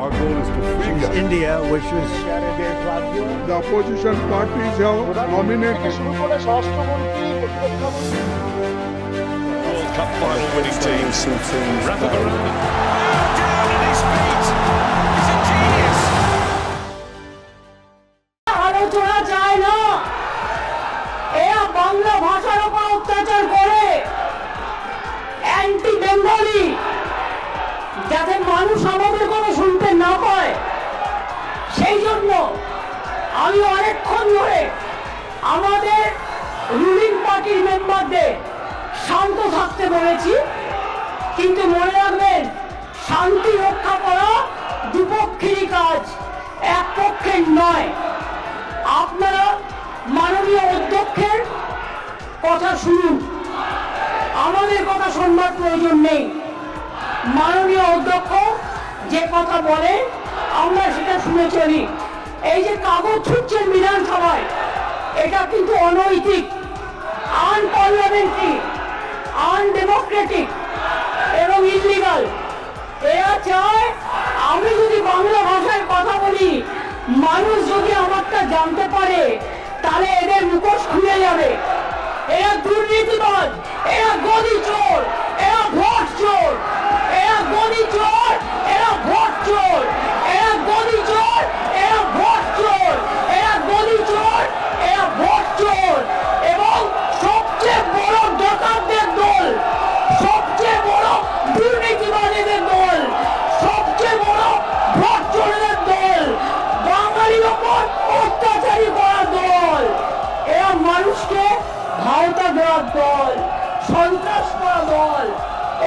Our goal is to free India, which was the opposition parties have nominated. World Cup final winning team. Rafa Varane. Down at his feet. He's a genius. আলোচনা চায় না, এরা বাংলা ভাষার উপর অত্যাচার করে, anti Bengali, যাতে মানুষ আমাদের কোনো শুনতে না পায়। সেই জন্য আমি অনেকক্ষণ ধরে আমাদের রুলিং পার্টির মেম্বারদের শান্ত থাকতে বলেছি, কিন্তু মনে রাখবেন শান্তি রক্ষা করা দুপক্ষেরই কাজ, এক পক্ষের নয়। আপনারা মাননীয় অধ্যক্ষের কথা শুনুন, আমাদের কথা শুনবার প্রয়োজন নেই। মাননীয় অধ্যক্ষ যে কথা বলে আমরা সেটা শুনে চলি। এই যে কাগজ ছুটছেন বিধানসভায়, এটা কিন্তু অনৈতিক, আনপার্লামেন্টারি, আনডেমোক্রেটিক এবং ইলিগাল। এরা চায় আমি যদি বাংলা ভাষায় কথা বলি, মানুষ যদি আমারটা জানতে পারে, তাহলে এদের মুখোশ খুলে যাবে। এরা দুর্নীতিবাজ, এরা গদি চোর, এরা ভোট চোর, এরা গদি চোর, এরা ভোট চোর, এরা গদি চোর, এরা ভোট চোর, এরা গদি চোর, এরা ভোট চোর এবং সবচেয়ে বড় ডাকাতদের দল, সবচেয়ে বড় দুর্নীতিবাজীদের দল, সবচেয়ে বড় ভোট চোরদের দল, বাঙালির ওপর অত্যাচারী করার দল। এরা মানুষকে ভাওতা দেওয়ার দল, সন্ত্রাস করা দল,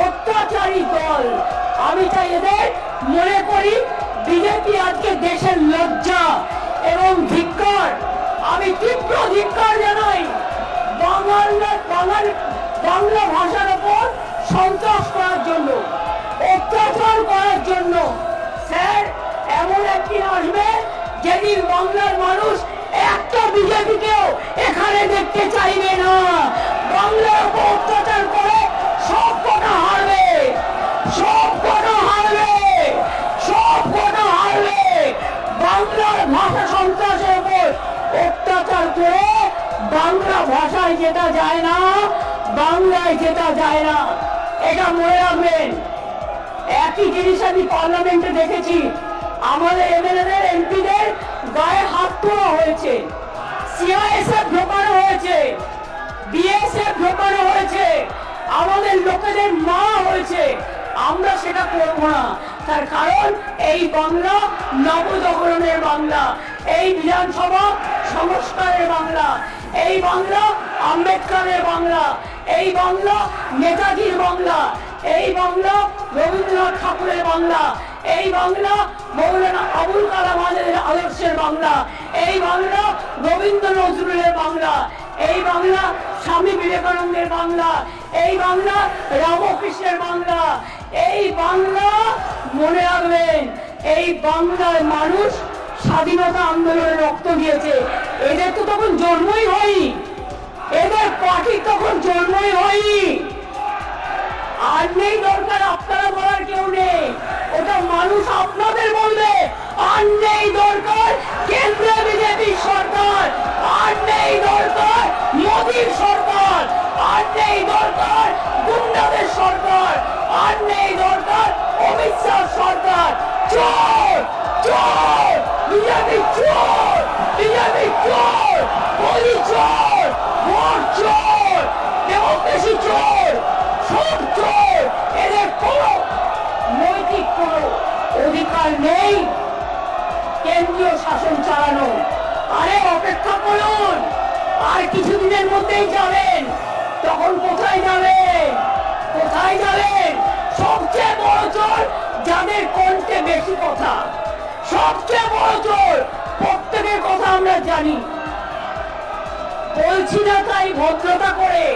অত্যাচারী দল। আমি তাই এদের মনে করি বিজেপি আজকে দেশের লজ্জা এবং ধিক্কার। আমি তীব্র ধিক্কার জানাই বাংলা ভাষার ওপর সন্ত্রাস করার জন্য, অত্যাচার করার জন্য। স্যার, এমন একদিন আসবে যেদিন বাংলার মানুষ একটা বিজেপিকেও এখানে দেখতে চাইবে না। বাংলার উপর অত্যাচার করে সব কটা হারবে, সব কটা হারবে, সব কটা হারবে। বাংলার ভাষা সন্ত্রাসের উপর অত্যাচার করে বাংলা ভাষায় যেটা যায় না, বাংলায় যেটা যায় না, এটা মনে রাখবেন। একই জিনিস আমি পার্লামেন্টে দেখেছি, আমাদের এমএলএদের এমপিদের গায়ে হাত তোলা হয়েছে, সিআইএসএফ ঢোকানো হয়েছে, বিএসএফ ঢোকানো হয়েছে, আমাদের লোকেদের মারা হয়েছে। আমরা সেটা করব না, তার কারণ এই বাংলা নবজাগরণের বাংলা, এই বিধানসভা সংস্কারের বাংলা, এই বাংলা আম্বেদকরের বাংলা, এই বাংলা নেতাজির বাংলা, এই বাংলা রবীন্দ্রনাথ ঠাকুরের বাংলা, এই বাংলা মৌলানা আবুল কালাম আজাদের আদর্শের বাংলা, এই বাংলা রবীন্দ্র নজরুলের বাংলা, এই বাংলা স্বামী বিবেকানন্দের বাংলা, এই বাংলা রামকৃষ্ণের বাংলা। এই বাংলা মনে রাখবেন, এই বাংলার মানুষ স্বাধীনতা আন্দোলনে রক্ত দিয়েছে। এদের তো তখন জন্মই হয়নি, এদের পার্টি তখন জন্মই হয়নি। আর নেই দরকার আপনারা বলার কেউ নেই, ওটা মানুষ আপনাদের বলবে। আর নেই দরকার কেন্দ্রে বিজেপি সরকার, আর নেই দরকার মোদীর সরকার, আর নেই দরকার গুন্ডাদের সরকার, আর নেই দরকার অমিত শাহ সরকার। চোর চোর, বিজেপি চোর, বিজেপি চোর, মোদী চোর, ভোট চোর, ডেমোক্রেসি চোর, সব চোর। এদের কোনো নৈতিক কোনো অধিকার নেই কেন্দ্রীয় শাসন চালানো। আরে অপেক্ষা করুন, আর কিছুদিনের মধ্যেই যাবেন, তখন কোথায় যাবেন, কোথায় যাবেন? সবচেয়ে বড় চোর যাদের কণ্ঠে বেশি কথা, সবচেয়ে বড় চোর, প্রত্যেকের কথা আমরা জানি। বলছি না তাই ভদ্রতা করে,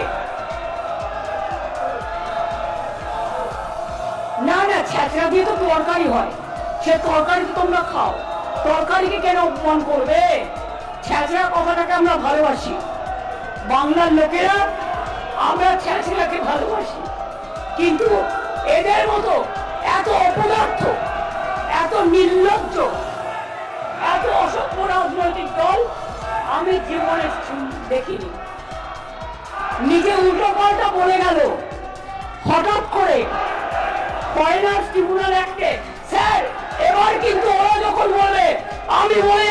না না ছেঁচড়া দিয়ে তো তরকারি হয়, সে তরকারি তো তোমরা খাও, তরকারিকে কেন অপমান করবে? ছেঁচড়া কথাটাকে আমরা ভালোবাসি, বাংলার লোকেরা আমরা ছেঁচড়াকে ভালোবাসি। কিন্তু এদের মতো এত অপদার্থ, এত এত নির্লজ্জ, এত অসভ্য রাজনৈতিক দল আমি জীবনে দেখিনি। নিজে উল্টো পাল্টা বলে গেল হঠাৎ করে ফরেনার্স ট্রিব্যুনাল অ্যাক্টে। স্যার, এবার কিন্তু ওরা যখন বলবে আমি বলে